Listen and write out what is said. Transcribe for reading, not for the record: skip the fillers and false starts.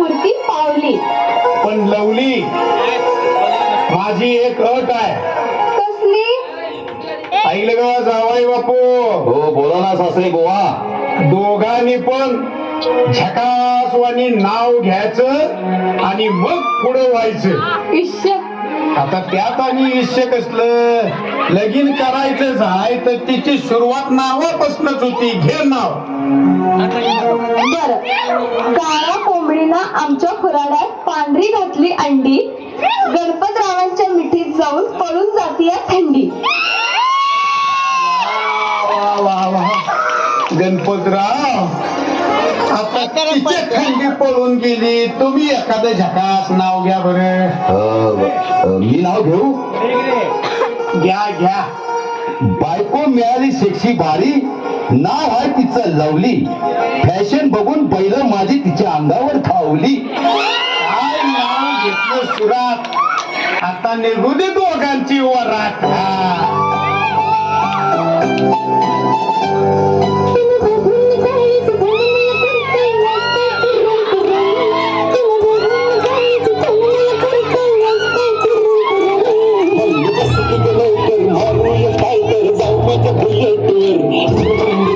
स्फूर्ती पावली. पण लवली, माझी एक अट आहे. कसली? ऐकलं का जावाई बापू? हो बोला ना सासरे बुवा. दोघांनी पण झकासवानी नाव घ्यायचं आणि मग पुढे व्हायचं. इश्य. आता त्यात आणि इश्य कसलं? लगीन करायचंच आहे तर तिची सुरुवात नावापासूनच होती. घे नाव. बर. काळा कोंबडीनं आमच्या खुराड्यात पांढरी घातली अंडी. गणपतरावांच्या मिठीत जाऊन पळून जातीया थंडी. वा वा वा. गणपतराव, आता तिच्या थंडी पळून गेली. तुम्ही एखादं झकास नाव घ्या बरं. मी नाव घेऊ? घ्या घ्या. बायको मिळाली सेक्सी भारी, नाव आहे तिचं लवली. फॅशन बघून बैल माझी तिच्या अंगावर धावली. काय नाव घेतलं सुरात? आता निघू दे दोघांची वरात. Bullets,